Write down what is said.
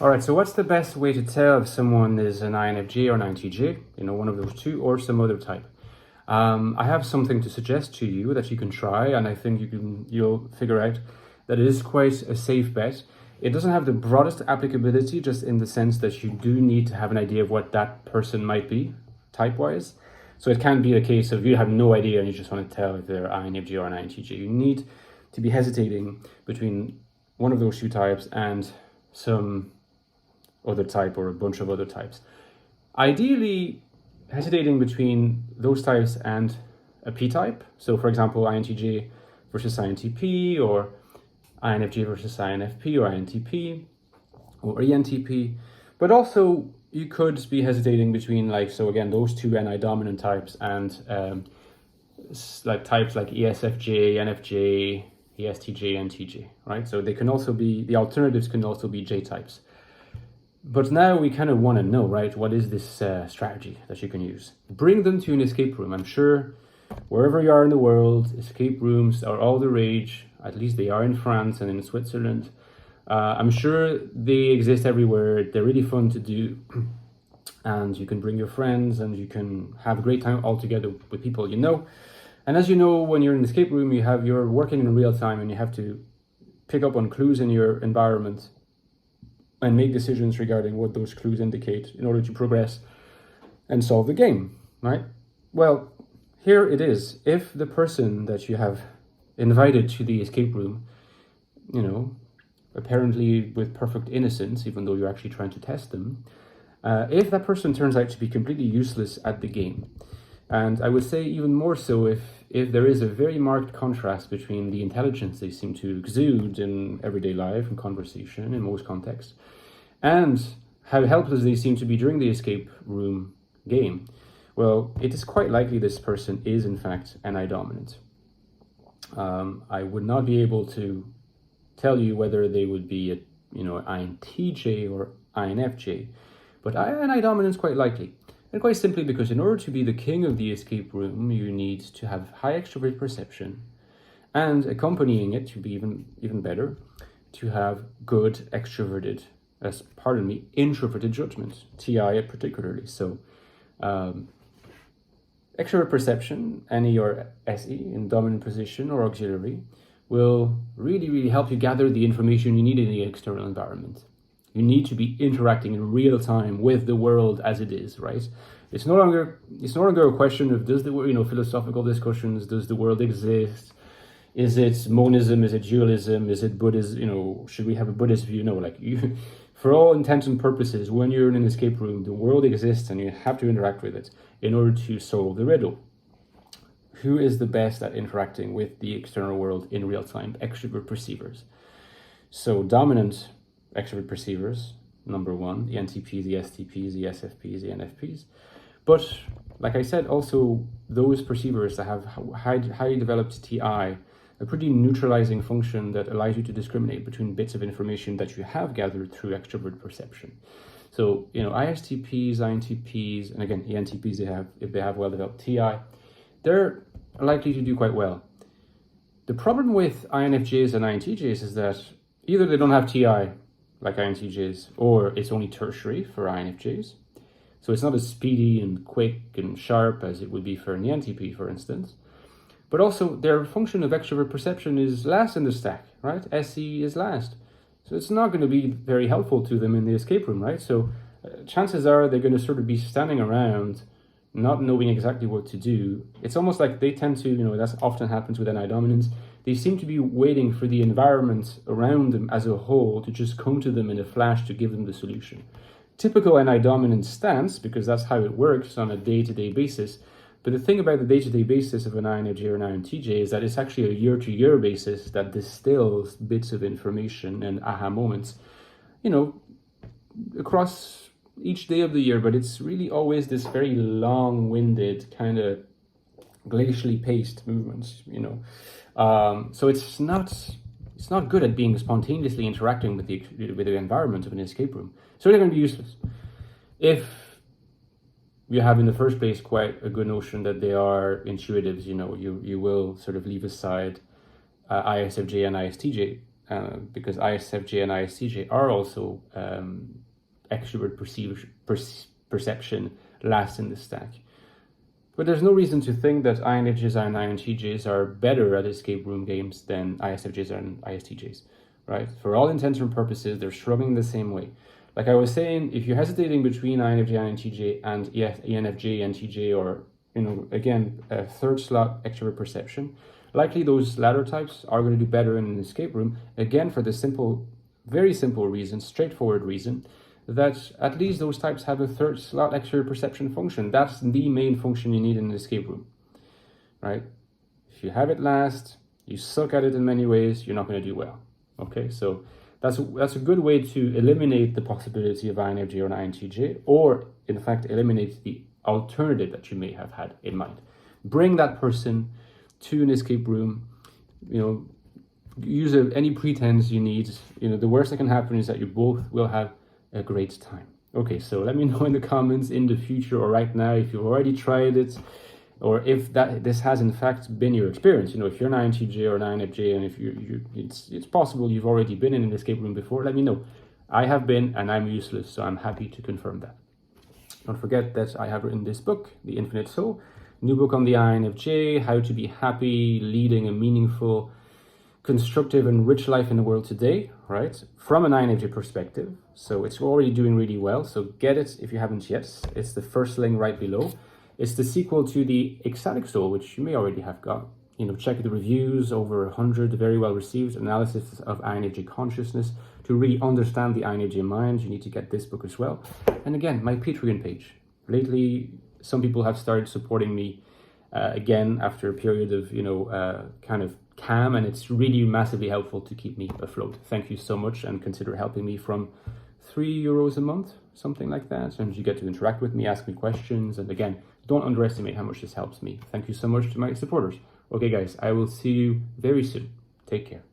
All right, so what's the best way to tell if someone is an INFJ or an INTJ? One of those two or some other type. I have something to suggest to you that you can try, and I think you'll figure out that it is quite a safe bet. It doesn't have the broadest applicability, just in the sense that you do need to have an idea of what that person might be, type-wise. So it can be a case of you have no idea and you just want to tell if they're INFJ or an INTJ. You need to be hesitating between one of those two types and some other type or a bunch of other types. Ideally, hesitating between those types and a p-type. So for example, INTJ versus INTP, or INFJ versus INFP, or INTP, or ENTP. But also you could be hesitating between, like, so again, those two NI dominant types and like types like ESFJ, NFJ, ESTJ, NTJ, right? So they can also be, the alternatives can also be J types. But now we kind of want to know, right, what is this strategy that you can use? Bring them to an escape room. I'm sure wherever you are in the world, escape rooms are all the rage. At least they are in France and in Switzerland. I'm sure they exist everywhere. They're really fun to do. And you can bring your friends and you can have a great time all together with people you know. And as you know, when you're in an escape room, you're working in real time and you have to pick up on clues in your environment and make decisions regarding what those clues indicate in order to progress and solve the game, right? Well, here it is. If the person that you have invited to the escape room, apparently with perfect innocence, even though you're actually trying to test them, if that person turns out to be completely useless at the game, and I would say even more so if there is a very marked contrast between the intelligence they seem to exude in everyday life and conversation in most contexts, and how helpless they seem to be during the escape room game, well, it is quite likely this person is in fact NI dominant. I would not be able to tell you whether they would be INTJ or INFJ, but NI dominance is quite likely. And quite simply because in order to be the king of the escape room, you need to have high extrovert perception, and accompanying it, to be even better, to have good introverted judgment, TI particularly. So extrovert perception, NE or SE, in dominant position or auxiliary, will really, really help you gather the information you need in the external environment. You need to be interacting in real time with the world as it is, right? It's no longer a question of philosophical discussions. Does the world exist? Is it monism? Is it dualism? Is it Buddhism? Should we have a Buddhist view? For all intents and purposes, when you're in an escape room, the world exists and you have to interact with it in order to solve the riddle. Who is the best at interacting with the external world in real time? Extrovert perceivers. So dominant extrovert perceivers, number one, the NTPs, the STPs, the SFPs, the NFPs. But like I said, also those perceivers that have highly developed TI, a pretty neutralizing function that allows you to discriminate between bits of information that you have gathered through extrovert perception. So, ISTPs, INTPs, and again, ENTPs, if they have well-developed TI, they're likely to do quite well. The problem with INFJs and INTJs is that either they don't have TI, like INTJs, or it's only tertiary for INFJs. So it's not as speedy and quick and sharp as it would be for an ENTP, for instance. But also their function of extrovert perception is last in the stack, right? SE is last. So it's not going to be very helpful to them in the escape room, right? So chances are they're going to sort of be standing around not knowing exactly what to do. It's almost like they tend to, that often happens with NI dominance. They seem to be waiting for the environment around them as a whole to just come to them in a flash to give them the solution. Typical NI dominant stance, because that's how it works on a day-to-day basis. But the thing about the day-to-day basis of an INFJ or an INTJ is that it's actually a year-to-year basis that distills bits of information and aha moments, across each day of the year. But it's really always this very long-winded, kind of glacially paced movements, So it's not good at being spontaneously interacting with the environment of an escape room. So they're going to be useless. If you have in the first place quite a good notion that they are intuitives, you will sort of leave aside ISFJ and ISTJ because ISFJ and ISTJ are also extrovert perception last in the stack. But there's no reason to think that INFJs and INTJs are better at escape room games than ISFJs and ISTJs, right? For all intents and purposes, they're struggling the same way. Like I was saying, if you're hesitating between INFJ, INTJ, and ENFJ, NTJ, or, again, a third slot extrovert perception, likely those latter types are going to do better in an escape room, again, for the very simple reason, straightforward reason, that at least those types have a third slot extrovert perception function. That's the main function you need in an escape room, right? If you have it last, you suck at it in many ways, you're not going to do well, okay? So that's a good way to eliminate the possibility of INFJ or an INTJ, or in fact, eliminate the alternative that you may have had in mind. Bring that person to an escape room, use any pretense you need. The worst that can happen is that you both will have a great time. Okay, so let me know in the comments in the future or right now if you've already tried it, or if this has in fact been your experience. If you're an INTJ or an INFJ, and if it's possible you've already been in an escape room before, let me know. I have been, and I'm useless, so I'm happy to confirm that. Don't forget that I have written this book, The Infinite Soul, new book on the INFJ, how to be happy, leading a meaningful, constructive and rich life in the world today, right? From an INFJ perspective. So it's already doing really well. So get it if you haven't yet. It's the first link right below. It's the sequel to the Ecstatic Soul, which you may already have got. Check the reviews, over 100 very well received analysis of INFJ consciousness. To really understand the INFJ mind, you need to get this book as well. And again, my Patreon page. Lately, some people have started supporting me again after a period of, kind of calm, and it's really massively helpful to keep me afloat. Thank you so much, and consider helping me from €3 a month, something like that. And you get to interact with me, ask me questions. And again, don't underestimate how much this helps me. Thank you so much to my supporters. Okay, guys, I will see you very soon. Take care.